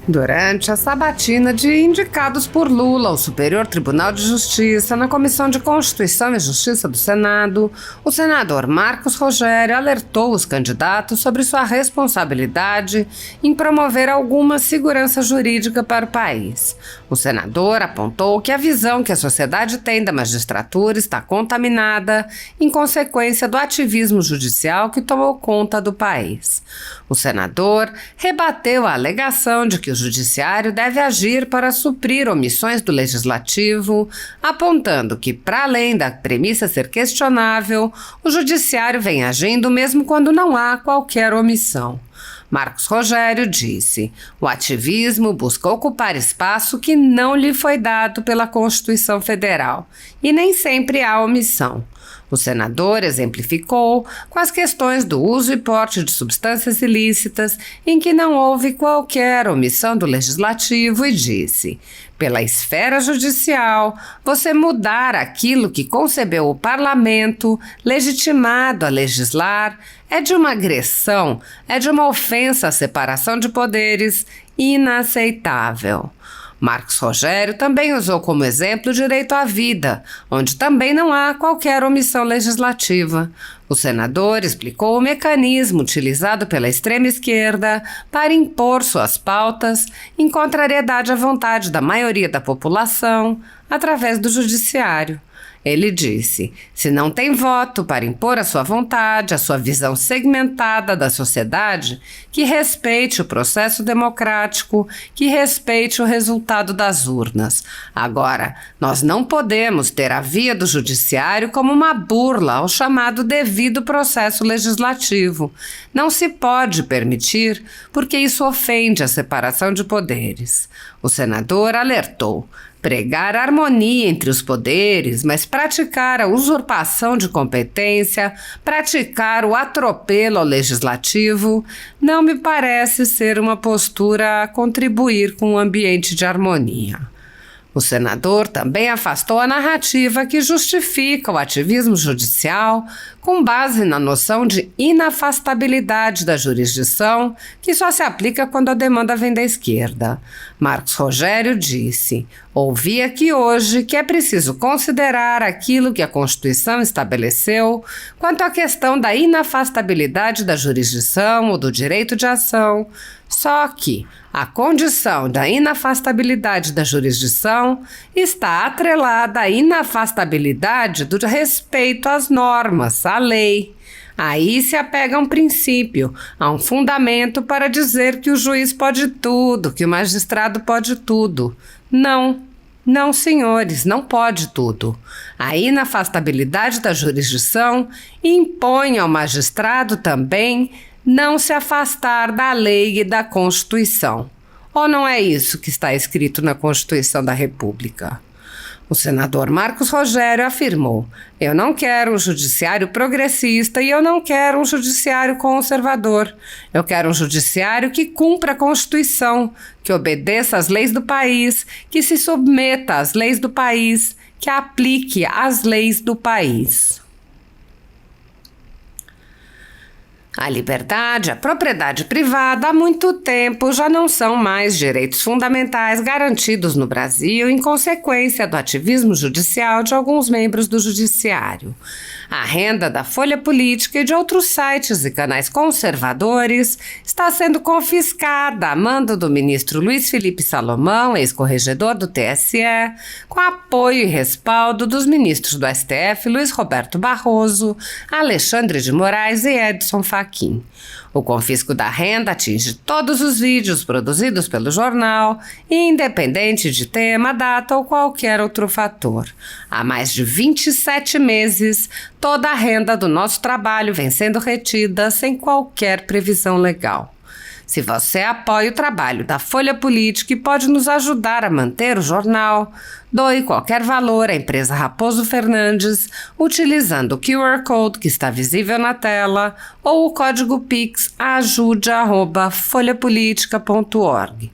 Durante a sabatina de indicados por Lula ao Superior Tribunal de Justiça na Comissão de Constituição e Justiça do Senado, o senador Marcos Rogério alertou os candidatos sobre sua responsabilidade em promover alguma segurança jurídica para o país. O senador apontou que a visão que a sociedade tem da magistratura está contaminada em consequência do ativismo judicial que tomou conta do país. O senador rebateu a alegação de que o Judiciário deve agir para suprir omissões do Legislativo, apontando que, para além da premissa ser questionável, o Judiciário vem agindo mesmo quando não há qualquer omissão. Marcos Rogério disse: o ativismo busca ocupar espaço que não lhe foi dado pela Constituição Federal, e nem sempre há omissão. O senador exemplificou com as questões do uso e porte de substâncias ilícitas, em que não houve qualquer omissão do Legislativo, e disse: pela esfera judicial, você mudar aquilo que concebeu o Parlamento, legitimado a legislar, é de uma agressão, é de uma ofensa à separação de poderes inaceitável. Marcos Rogério também usou como exemplo o direito à vida, onde também não há qualquer omissão legislativa. O senador explicou o mecanismo utilizado pela extrema-esquerda para impor suas pautas em contrariedade à vontade da maioria da população, através do Judiciário. Ele disse: se não tem voto para impor a sua vontade, a sua visão segmentada da sociedade, que respeite o processo democrático, que respeite o resultado das urnas. Agora, nós não podemos ter a via do Judiciário como uma burla ao chamado devido processo legislativo. Não se pode permitir, porque isso ofende a separação de poderes. O senador alertou: pregar a harmonia entre os poderes, mas praticar a usurpação de competência, praticar o atropelo ao legislativo, não me parece ser uma postura a contribuir com um ambiente de harmonia. O senador também afastou a narrativa que justifica o ativismo judicial com base na noção de inafastabilidade da jurisdição, que só se aplica quando a demanda vem da esquerda. Marcos Rogério disse: ouvi aqui hoje que é preciso considerar aquilo que a Constituição estabeleceu quanto à questão da inafastabilidade da jurisdição ou do direito de ação, só que a condição da inafastabilidade da jurisdição está atrelada à inafastabilidade do respeito às normas, à lei. Aí se apega a um princípio, a um fundamento para dizer que o juiz pode tudo, que o magistrado pode tudo. Não, senhores, não pode tudo. A inafastabilidade da jurisdição impõe ao magistrado também não se afastar da lei e da Constituição. Ou não é isso que está escrito na Constituição da República? O senador Marcos Rogério afirmou: eu não quero um judiciário progressista e eu não quero um judiciário conservador. Eu quero um judiciário que cumpra a Constituição, que obedeça às leis do país, que se submeta às leis do país, que aplique as leis do país. A liberdade e a propriedade privada há muito tempo já não são mais direitos fundamentais garantidos no Brasil em consequência do ativismo judicial de alguns membros do Judiciário. A renda da Folha Política e de outros sites e canais conservadores está sendo confiscada a mando do ministro Luiz Felipe Salomão, ex-corregedor do TSE, com apoio e respaldo dos ministros do STF Luiz Roberto Barroso, Alexandre de Moraes e Edson Fachin. O confisco da renda atinge todos os vídeos produzidos pelo jornal, independente de tema, data ou qualquer outro fator. Há mais de 27 meses, toda a renda do nosso trabalho vem sendo retida sem qualquer previsão legal. Se você apoia o trabalho da Folha Política e pode nos ajudar a manter o jornal, doe qualquer valor à empresa Raposo Fernandes utilizando o QR Code que está visível na tela ou o código Pix ajude@folhapolitica.org.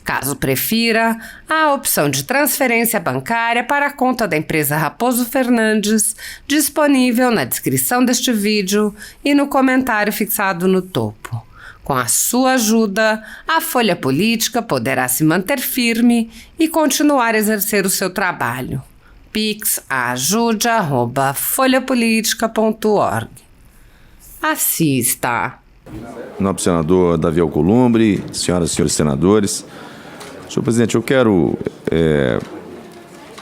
Caso prefira, há a opção de transferência bancária para a conta da empresa Raposo Fernandes, disponível na descrição deste vídeo e no comentário fixado no topo. Com a sua ajuda, a Folha Política poderá se manter firme e continuar a exercer o seu trabalho. Pix ajude@folhapolitica.org. Assista. Nobre senador Davi Alcolumbre, senhoras e senhores senadores. Senhor presidente, eu quero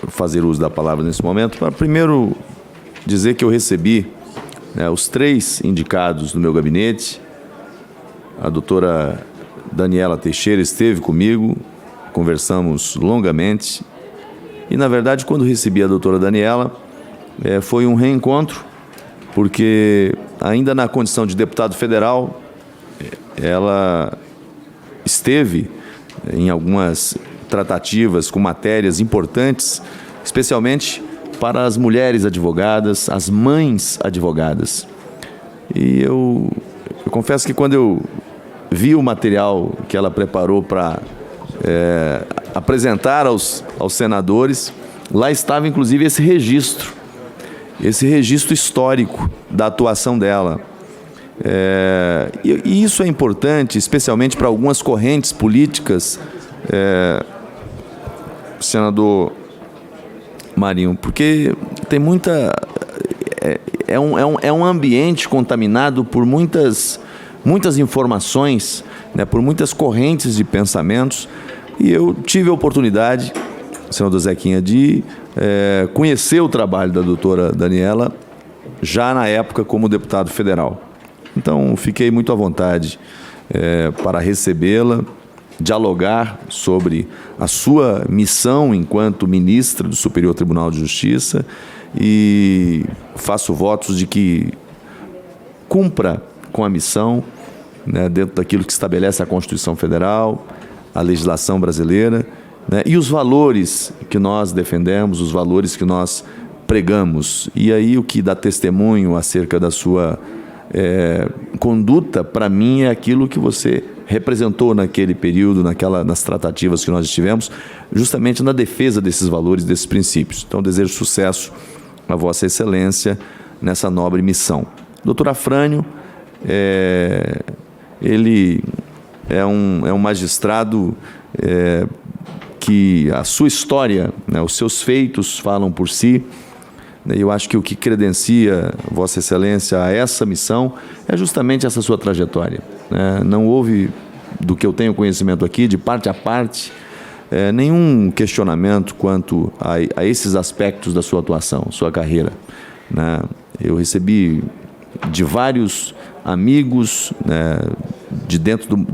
fazer uso da palavra nesse momento para primeiro dizer que eu recebi os 3 indicados do meu gabinete. A doutora Daniela Teixeira esteve comigo, conversamos longamente e, na verdade, quando recebi a doutora Daniela, foi um reencontro, porque ainda na condição de deputado federal, ela esteve em algumas tratativas com matérias importantes, especialmente para as mulheres advogadas, as mães advogadas. E eu confesso que quando eu vi o material que ela preparou para apresentar aos senadores, lá estava inclusive esse registro histórico da atuação dela. E isso é importante, especialmente para algumas correntes políticas, senador Marinho, porque tem muita... É um ambiente contaminado por muitas informações, por muitas correntes de pensamentos, e eu tive a oportunidade, senador Zequinha, de conhecer o trabalho da doutora Daniela já na época como deputado federal. Então, fiquei muito à vontade para recebê-la, dialogar sobre a sua missão enquanto ministra do Superior Tribunal de Justiça, e faço votos de que cumpra com a missão, dentro daquilo que estabelece a Constituição Federal, a legislação brasileira, e os valores que nós defendemos, os valores que nós pregamos. E aí o que dá testemunho acerca da sua conduta, para mim, é aquilo que você representou naquele período, nas tratativas que nós estivemos, justamente na defesa desses valores, desses princípios. Então, desejo sucesso a Vossa Excelência nessa nobre missão. Doutor Afrânio, ele é um magistrado que a sua história, os seus feitos falam por si. Eu acho que o que credencia Vossa Excelência a essa missão é justamente essa sua trajetória. Não houve, do que eu tenho conhecimento aqui, de parte a parte, nenhum questionamento quanto a esses aspectos da sua atuação, sua carreira. Eu recebi de vários amigos, de dentro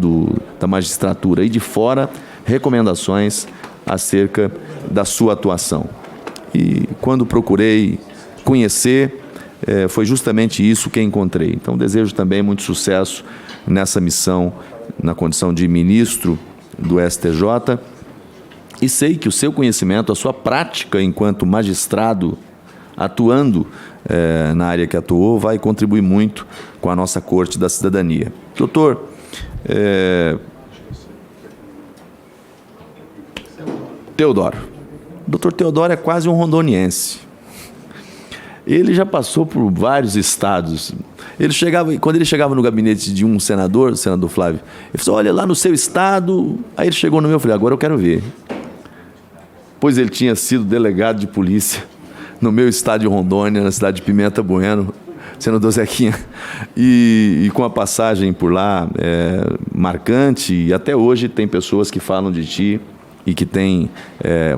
da magistratura e de fora, recomendações acerca da sua atuação. E quando procurei conhecer, foi justamente isso que encontrei. Então, desejo também muito sucesso nessa missão, na condição de ministro do STJ, e sei que o seu conhecimento, a sua prática enquanto magistrado, atuando na área que atuou, vai contribuir muito com a nossa Corte da Cidadania. Doutor, Teodoro. Doutor Teodoro é quase um rondoniense. Ele já passou por vários estados. Quando ele chegava no gabinete de um senador, o senador Flávio, ele falou: olha, lá no seu estado. Aí ele chegou no meu e falei: agora eu quero ver. Pois ele tinha sido delegado de polícia no meu estado de Rondônia, na cidade de Pimenta Bueno, senador Zequinha, e com a passagem por lá marcante, e até hoje tem pessoas que falam de ti e que têm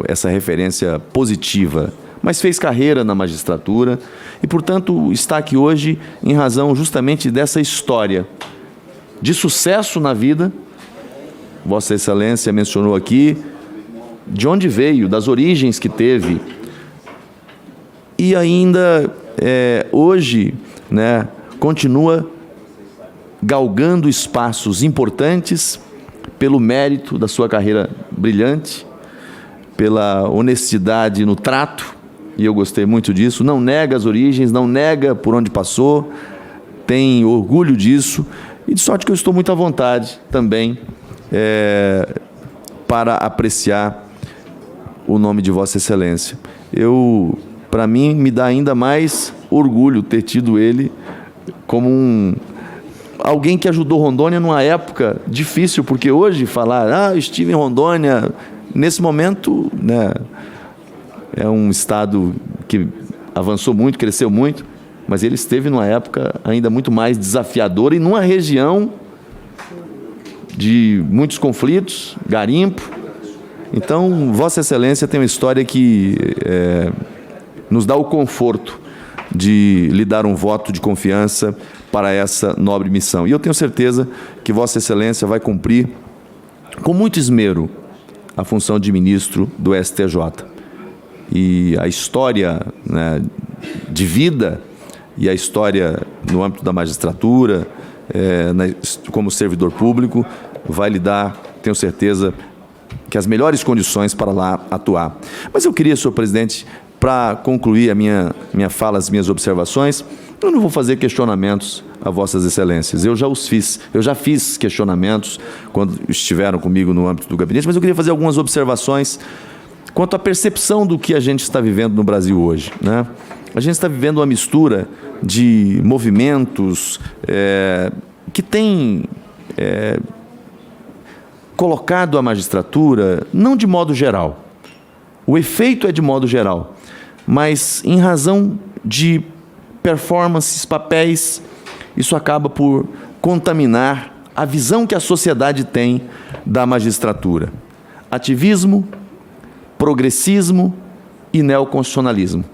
essa referência positiva, mas fez carreira na magistratura e, portanto, está aqui hoje em razão justamente dessa história de sucesso na vida. Vossa Excelência mencionou aqui de onde veio, das origens que teve, e ainda hoje continua galgando espaços importantes pelo mérito da sua carreira brilhante, pela honestidade no trato, e eu gostei muito disso. Não nega as origens, não nega por onde passou, tem orgulho disso, e de sorte que eu estou muito à vontade também para apreciar o nome de Vossa Excelência. Para mim, me dá ainda mais orgulho ter tido ele como alguém que ajudou Rondônia numa época difícil, porque hoje falar, estive em Rondônia, nesse momento, né, é um estado que avançou muito, cresceu muito, mas ele esteve numa época ainda muito mais desafiadora e numa região de muitos conflitos, garimpo. Então, Vossa Excelência tem uma história que nos dá o conforto de lhe dar um voto de confiança para essa nobre missão. E eu tenho certeza que Vossa Excelência vai cumprir com muito esmero a função de ministro do STJ. E a história, né, de vida e a história no âmbito da magistratura, como servidor público, vai lhe dar, tenho certeza, que as melhores condições para lá atuar. Mas eu queria, senhor presidente, para concluir a minha fala, as minhas observações, eu não vou fazer questionamentos a Vossas Excelências. Eu já fiz questionamentos quando estiveram comigo no âmbito do gabinete, mas eu queria fazer algumas observações quanto à percepção do que a gente está vivendo no Brasil hoje, né? A gente está vivendo uma mistura de movimentos que tem colocado a magistratura, não de modo geral, o efeito é de modo geral, mas em razão de performances, papéis, isso acaba por contaminar a visão que a sociedade tem da magistratura. Ativismo, progressismo e neoconstitucionalismo.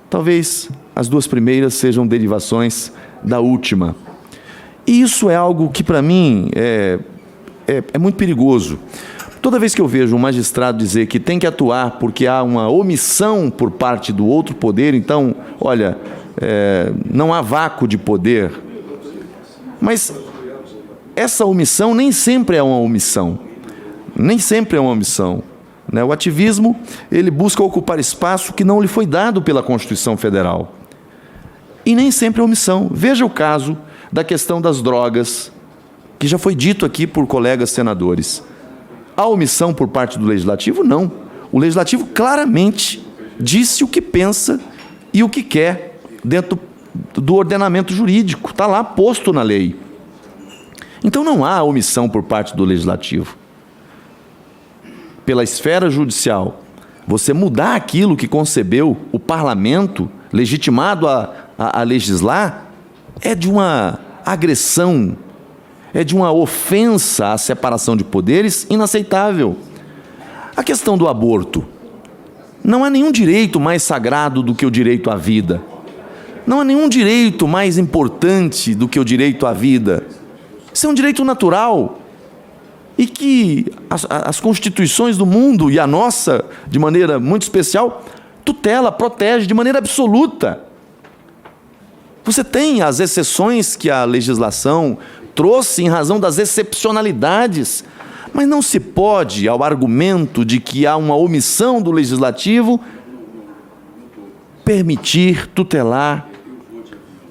Talvez as duas primeiras sejam derivações da última. E isso é algo que, para mim, é muito perigoso. Toda vez que eu vejo um magistrado dizer que tem que atuar porque há uma omissão por parte do outro poder, então, olha, não há vácuo de poder. Mas essa omissão nem sempre é uma omissão. Nem sempre é uma omissão. Né? O ativismo, ele busca ocupar espaço que não lhe foi dado pela Constituição Federal. E nem sempre é omissão. Veja o caso da questão das drogas, que já foi dito aqui por colegas senadores. A omissão por parte do Legislativo? Não. O Legislativo claramente disse o que pensa e o que quer dentro do ordenamento jurídico. Está lá posto na lei. Então não há omissão por parte do Legislativo. Pela esfera judicial, você mudar aquilo que concebeu o parlamento, legitimado a legislar, é de uma agressão, é de uma ofensa à separação de poderes inaceitável. A questão do aborto. Não há nenhum direito mais sagrado do que o direito à vida. Não há nenhum direito mais importante do que o direito à vida. Isso é um direito natural e que as constituições do mundo e a nossa, de maneira muito especial, tutela, protege de maneira absoluta. Você tem as exceções que a legislação trouxe em razão das excepcionalidades, mas não se pode, ao argumento de que há uma omissão do legislativo, permitir, tutelar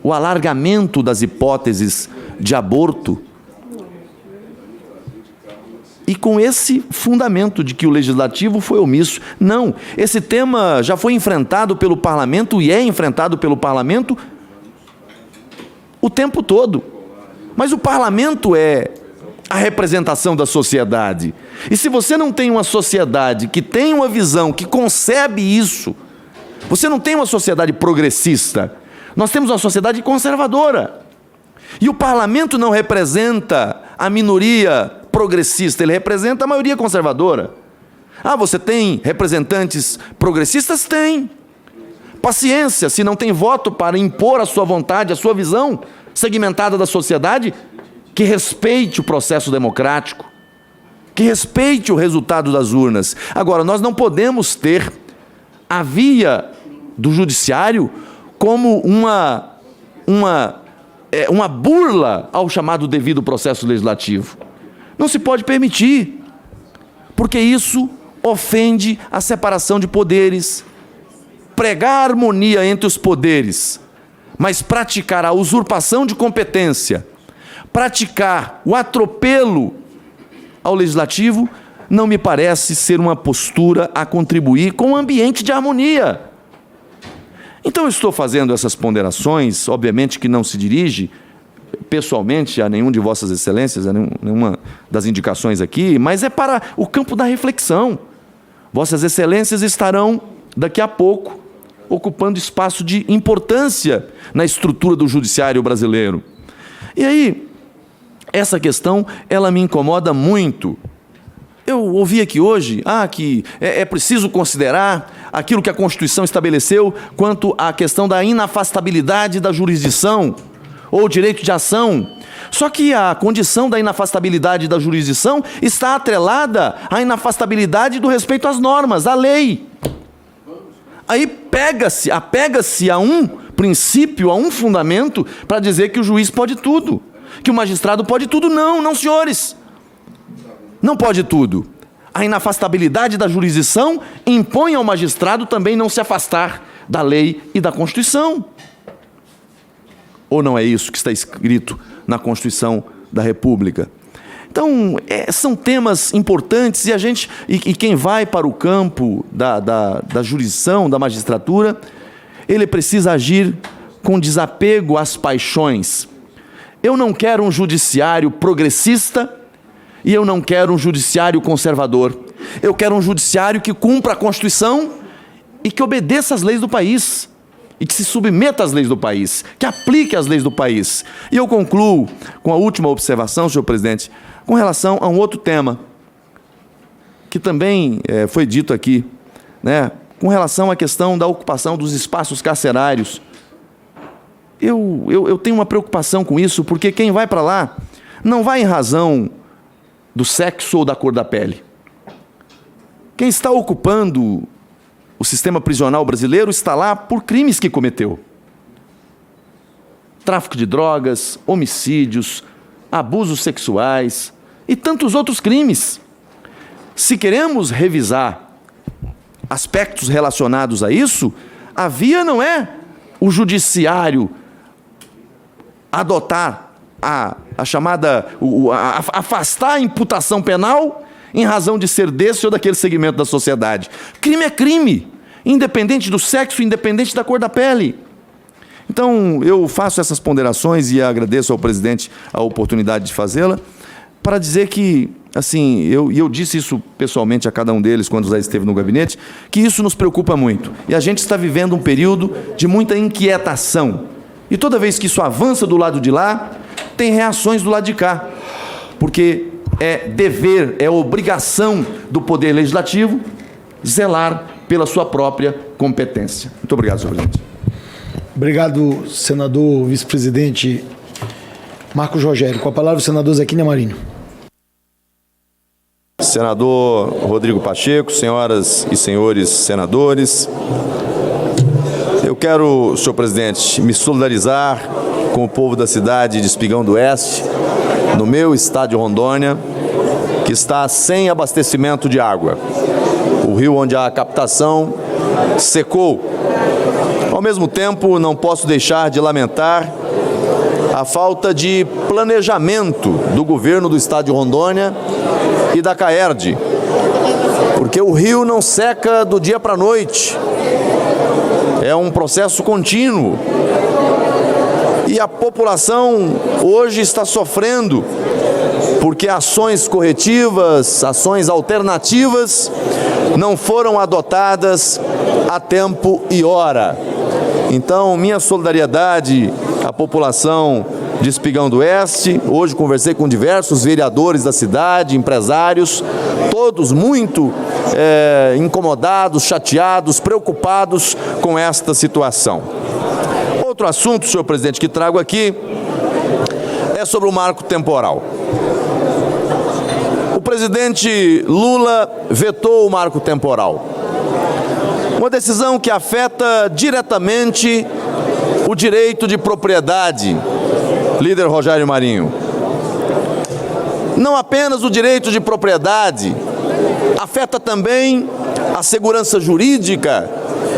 o alargamento das hipóteses de aborto. E com esse fundamento de que o legislativo foi omisso. Não, esse tema já foi enfrentado pelo parlamento e é enfrentado pelo parlamento o tempo todo. Mas o parlamento é a representação da sociedade. E se você não tem uma sociedade que tem uma visão, que concebe isso, você não tem uma sociedade progressista, nós temos uma sociedade conservadora. E o parlamento não representa a minoria progressista, ele representa a maioria conservadora. Você tem representantes progressistas? Tem. Paciência, se não tem voto para impor a sua vontade, a sua visão segmentada da sociedade, que respeite o processo democrático, que respeite o resultado das urnas. Agora, nós não podemos ter a via do judiciário como uma burla ao chamado devido processo legislativo. Não se pode permitir, porque isso ofende a separação de poderes. Pregar a harmonia entre os poderes, mas praticar a usurpação de competência, praticar o atropelo ao legislativo, não me parece ser uma postura a contribuir com um ambiente de harmonia. Então eu estou fazendo essas ponderações, obviamente que não se dirige pessoalmente a nenhum de vossas excelências, a nenhuma das indicações aqui, mas é para o campo da reflexão. Vossas excelências estarão, daqui a pouco, ocupando espaço de importância na estrutura do judiciário brasileiro. E aí, essa questão, ela me incomoda muito. Eu ouvi aqui hoje que é preciso considerar aquilo que a Constituição estabeleceu quanto à questão da inafastabilidade da jurisdição ou direito de ação. Só que a condição da inafastabilidade da jurisdição está atrelada à inafastabilidade do respeito às normas, à lei. Aí apega-se a um princípio, a um fundamento, para dizer que o juiz pode tudo, que o magistrado pode tudo. Não, senhores. Não pode tudo. A inafastabilidade da jurisdição impõe ao magistrado também não se afastar da lei e da Constituição. Ou não é isso que está escrito na Constituição da República? Então, são temas importantes e quem vai para o campo da jurisdição, da magistratura, ele precisa agir com desapego às paixões. Eu não quero um judiciário progressista e eu não quero um judiciário conservador. Eu quero um judiciário que cumpra a Constituição e que obedeça às leis do país. E que se submeta às leis do país, que aplique as leis do país. E eu concluo com a última observação, senhor presidente, com relação a um outro tema, que também foi dito aqui, né, com relação à questão da ocupação dos espaços carcerários. Eu tenho uma preocupação com isso, porque quem vai para lá não vai em razão do sexo ou da cor da pele. Quem está ocupando o sistema prisional brasileiro está lá por crimes que cometeu. Tráfico de drogas, homicídios, abusos sexuais e tantos outros crimes. Se queremos revisar aspectos relacionados a isso, a via não é o judiciário adotar a chamada, afastar a imputação penal em razão de ser desse ou daquele segmento da sociedade. Crime é crime, independente do sexo, independente da cor da pele. Então, eu faço essas ponderações e agradeço ao presidente a oportunidade de fazê-la, para dizer que, assim, eu disse isso pessoalmente a cada um deles quando já esteve no gabinete, que isso nos preocupa muito. E a gente está vivendo um período de muita inquietação. E toda vez que isso avança do lado de lá, tem reações do lado de cá. Porque é dever, é obrigação do Poder Legislativo zelar pela sua própria competência. Muito obrigado, senhor presidente. Obrigado, senador vice-presidente Marcos Rogério. Com a palavra o senador Zequinha Marinho. Senador Rodrigo Pacheco, senhoras e senhores senadores, eu quero, senhor presidente, me solidarizar com o povo da cidade de Espigão do Oeste, no meu estado de Rondônia, que está sem abastecimento de água. O rio onde há a captação secou. Ao mesmo tempo, não posso deixar de lamentar a falta de planejamento do governo do estado de Rondônia e da CAERD, porque o rio não seca do dia para a noite. É um processo contínuo. E a população hoje está sofrendo porque ações corretivas, ações alternativas não foram adotadas a tempo e hora. Então, minha solidariedade à população de Espigão do Oeste. Hoje conversei com diversos vereadores da cidade, empresários, todos muito incomodados, chateados, preocupados com esta situação. Outro assunto, senhor presidente, que trago aqui é sobre o marco temporal. O presidente Lula vetou o marco temporal. Uma decisão que afeta diretamente o direito de propriedade, líder Rogério Marinho. Não apenas o direito de propriedade, afeta também a segurança jurídica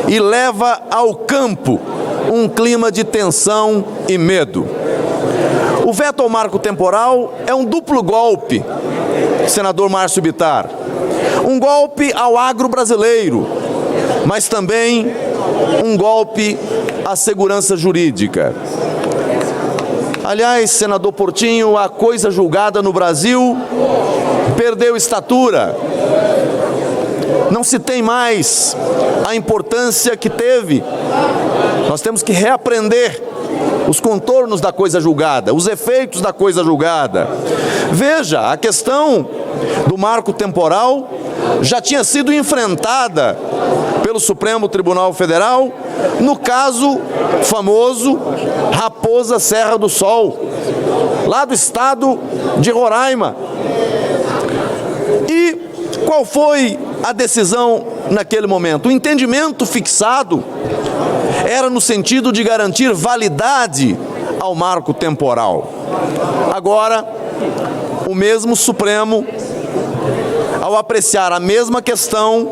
e leva ao campo um clima de tensão e medo. O veto ao marco temporal é um duplo golpe, senador Márcio Bittar. Um golpe ao agro brasileiro, mas também um golpe à segurança jurídica. Aliás, senador Portinho, a coisa julgada no Brasil perdeu estatura. Não se tem mais a importância que teve. Nós temos que reaprender os contornos da coisa julgada, os efeitos da coisa julgada. Veja, a questão do marco temporal já tinha sido enfrentada pelo Supremo Tribunal Federal no caso famoso Raposa Serra do Sol, lá do estado de Roraima. E qual foi a decisão naquele momento? O entendimento fixado era no sentido de garantir validade ao marco temporal. Agora, o mesmo Supremo, ao apreciar a mesma questão,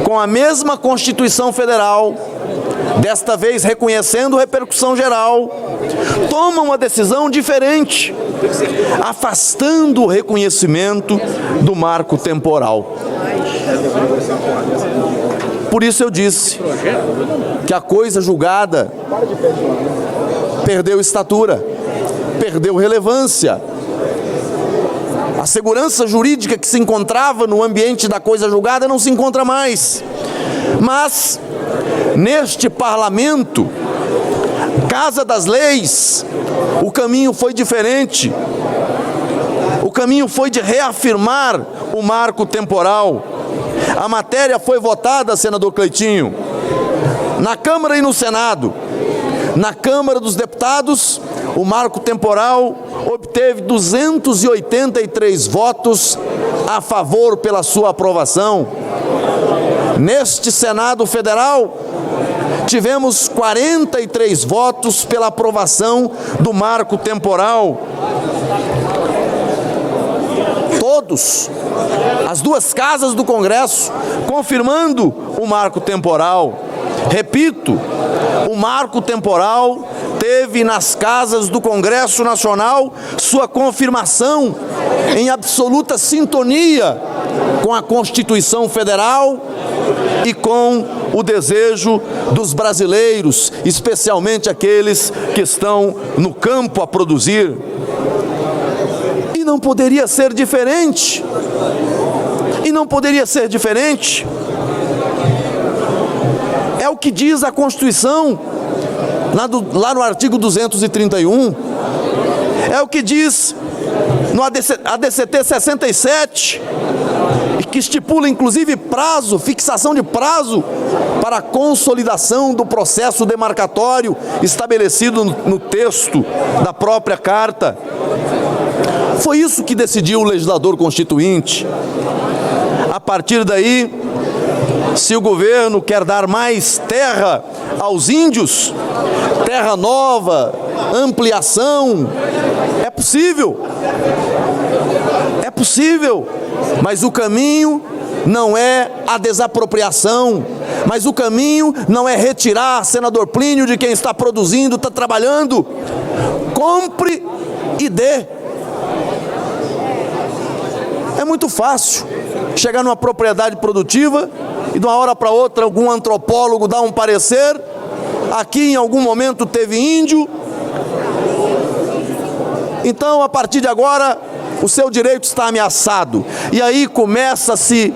com a mesma Constituição Federal, desta vez reconhecendo repercussão geral, toma uma decisão diferente, afastando o reconhecimento do marco temporal. Por isso eu disse que a coisa julgada perdeu estatura, perdeu relevância. A segurança jurídica que se encontrava no ambiente da coisa julgada não se encontra mais. Mas, neste parlamento, Casa das Leis, o caminho foi diferente. O caminho foi de reafirmar o marco temporal. A matéria foi votada, senador Cleitinho, na Câmara e no Senado. Na Câmara dos Deputados, o marco temporal obteve 283 votos a favor pela sua aprovação. Neste Senado Federal, tivemos 43 votos pela aprovação do marco temporal. Todos, as duas casas do Congresso, confirmando o marco temporal. Repito, o marco temporal teve nas casas do Congresso Nacional sua confirmação em absoluta sintonia com a Constituição Federal e com o desejo dos brasileiros, especialmente aqueles que estão no campo a produzir. E não poderia ser diferente. E não poderia ser diferente. É o que diz a Constituição, lá no artigo 231. É o que diz no ADCT 67, que estipula inclusive prazo, fixação de prazo para a consolidação do processo demarcatório estabelecido no texto da própria Carta. Foi isso que decidiu o legislador constituinte. A partir daí, se o governo quer dar mais terra aos índios, terra nova, ampliação, é possível. É possível, mas o caminho não é a desapropriação, mas o caminho não é retirar, senador Plínio, de quem está produzindo, está trabalhando. Compre e dê. É muito fácil chegar numa propriedade produtiva e de uma hora para outra algum antropólogo dá um parecer, aqui em algum momento teve índio, então a partir de agora o seu direito está ameaçado. E aí começa-se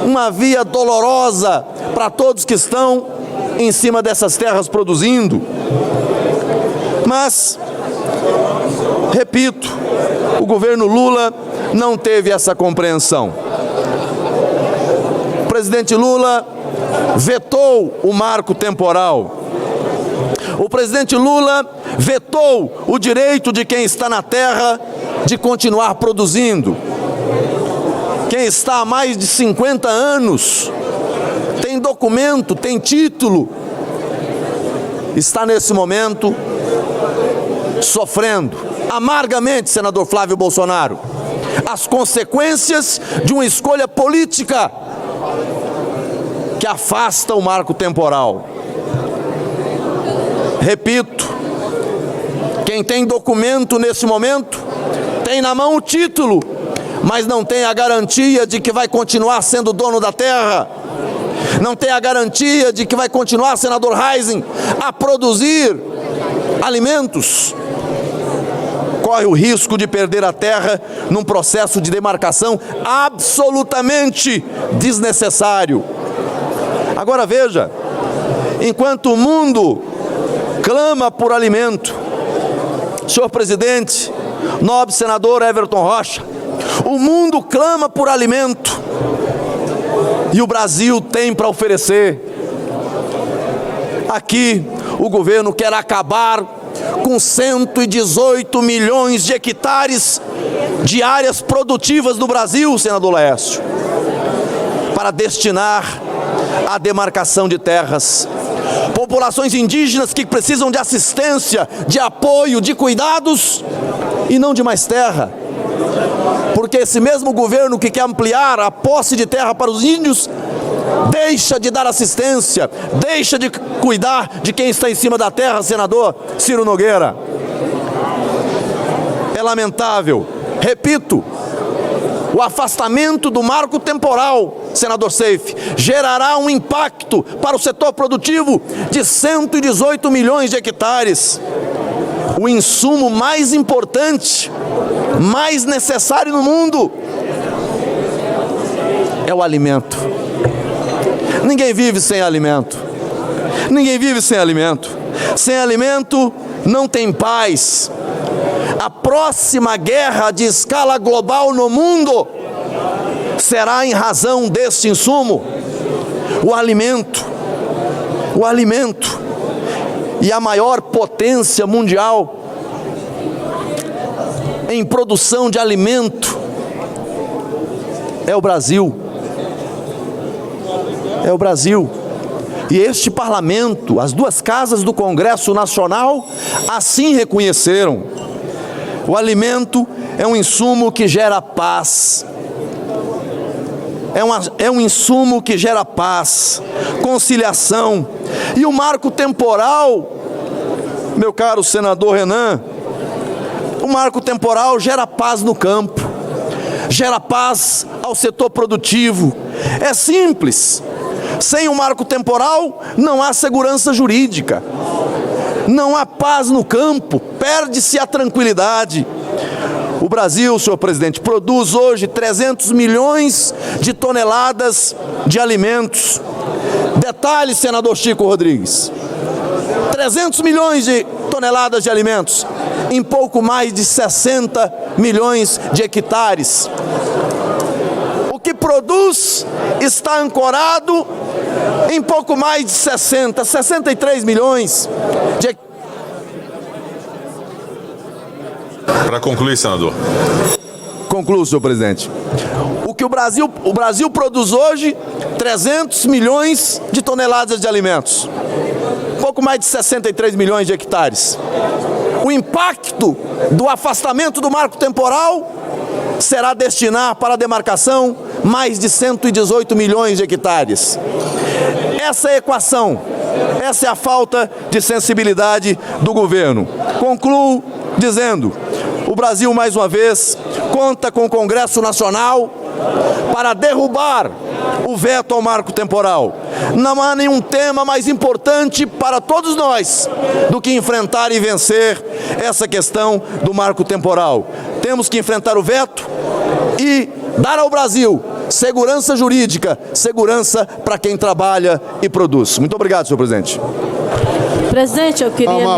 uma via dolorosa para todos que estão em cima dessas terras produzindo. Mas, repito, o governo Lula não teve essa compreensão. O presidente Lula vetou o marco temporal. O presidente Lula vetou o direito de quem está na terra de continuar produzindo. Quem está há mais de 50 anos, tem documento, tem título, está nesse momento sofrendo amargamente, senador Flávio Bolsonaro, as consequências de uma escolha política que afasta o marco temporal. Repito, quem tem documento nesse momento, tem na mão o título, mas não tem a garantia de que vai continuar sendo dono da terra. Não tem a garantia de que vai continuar, senador Reisen, a produzir alimentos. corre o risco de perder a terra num processo de demarcação absolutamente desnecessário. Agora veja, enquanto o mundo clama por alimento, senhor presidente, nobre senador Everton Rocha, o mundo clama por alimento e o Brasil tem para oferecer. Aqui o governo quer acabar com 118 milhões de hectares de áreas produtivas do Brasil, senador Laércio, para destinar à demarcação de terras. Populações indígenas que precisam de assistência, de apoio, de cuidados e não de mais terra. Porque esse mesmo governo que quer ampliar a posse de terra para os índios deixa de dar assistência, deixa de cuidar de quem está em cima da terra, senador Ciro Nogueira. É lamentável, repito, o afastamento do marco temporal, senador Seif, gerará um impacto para o setor produtivo de 118 milhões de hectares. O insumo mais importante, mais necessário no mundo é o alimento. Ninguém vive sem alimento. Ninguém vive sem alimento. Sem alimento não tem paz. A próxima guerra de escala global no mundo será em razão deste insumo, o alimento. O alimento. E a maior potência mundial em produção de alimento é o Brasil. É o Brasil. E este parlamento, as duas casas do Congresso Nacional, assim reconheceram. O alimento é um insumo que gera paz. É um insumo que gera paz, conciliação. E o marco temporal, meu caro senador Renan, o marco temporal gera paz no campo, gera paz ao setor produtivo. É simples. Sem o marco temporal, não há segurança jurídica, não há paz no campo, perde-se a tranquilidade. O Brasil, senhor presidente, produz hoje 300 milhões de toneladas de alimentos. Detalhe, senador Chico Rodrigues, 300 milhões de toneladas de alimentos em pouco mais de 60 milhões de hectares. O que produz está ancorado em pouco mais de 63 milhões de hectares. Para concluir, senador. Concluo, senhor presidente. O que o Brasil produz hoje, 300 milhões de toneladas de alimentos. Pouco mais de 63 milhões de hectares. O impacto do afastamento do marco temporal será destinar para a demarcação mais de 118 milhões de hectares. Essa é a equação, essa é a falta de sensibilidade do governo. Concluo dizendo, o Brasil, mais uma vez, conta com o Congresso Nacional para derrubar o veto ao marco temporal. Não há nenhum tema mais importante para todos nós do que enfrentar e vencer essa questão do marco temporal. Temos que enfrentar o veto e dar ao Brasil segurança jurídica, segurança para quem trabalha e produz. Muito obrigado, senhor presidente. Presidente, eu queria